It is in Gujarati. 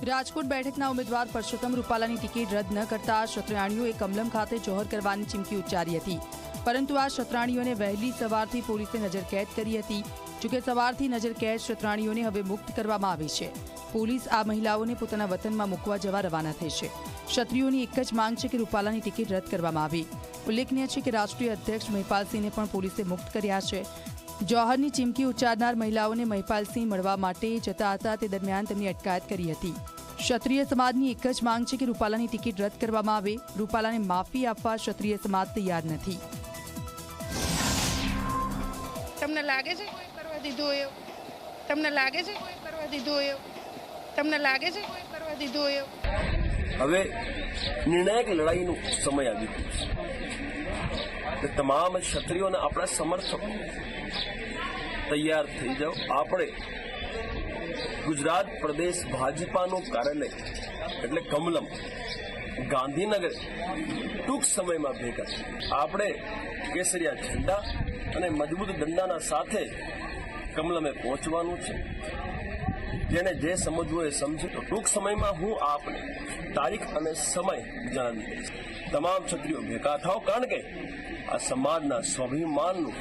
રાજકોટ બેઠકના ઉમેદવાર પરસોત્તમ રૂપાલાની ટિકિટ રદ ન કરતા ક્ષત્રિયાણીઓએ કમલમ ખાતે જોહર કરવાની ચીમકી ઉચ્ચારી હતી, પરંતુ આ ક્ષત્રિયાણીઓને વહેલી સવારથી પોલીસે નજરકેદ કરી હતી। જોકે સવારથી નજરકેદ ક્ષત્રિયાણીઓને હવે મુક્ત કરવામાં આવી છે। પોલીસ આ મહિલાઓને પોતાના વતનમાં મૂકવા જવા રવાના થઈ છે। ક્ષત્રિયોની એક જ માંગ છે કે રૂપાલાની ટિકિટ રદ કરવામાં આવે। ઉલ્લેખનીય છે કે રાષ્ટ્રીય અધ્યક્ષ મહિપાલસિંહને પણ પોલીસે મુક્ત કર્યા છે। જોહરની ચીમકી ઉચ્ચારનાર મહિલાઓને મહિપાલસિંહ મળવા માટે જતા હતા તે દરમિયાન તેમની અટકાયત કરી હતી। ક્ષત્રિય સમાજની એક જ માંગ છે કે રૂપાલાની ટિકિટ રદ કરવામાં આવે। રૂપાલાને માફી આપવા ક્ષત્રિય સમાજ તૈયાર નથી। તમને લાગે છે કોઈ કરવા દીધું એવું? તમને લાગે છે કોઈ કરવા દીધું એવું? તમને લાગે છે કોઈ કરવા દીધું એવું? હવે નિર્ણાયક લડાઈનો સમય આવી ગયો છે। તમામ ક્ષત્રિયોના આપણા સમર્થકો તૈયાર થઈ જાઓ। આપણે ગુજરાત પ્રદેશ ભાજપાનું કાર્યાલય એટલે કમલમ ગાંધીનગર ટૂંક સમયમાં ભેગા છે। આપણે કેસરિયા ઝંડા અને મજબૂત દંડાના સાથે કમલમે પહોંચવાનું છે। જેને જે સમજવું એ સમજે। તો ટૂંક સમયમાં હું આપને તારીખ અને સમય જણાવી દઈશ। તમામ ક્ષત્રિયો ભેગા થાઓ, કારણ કે આ સમાજના સ્વાભિમાનનું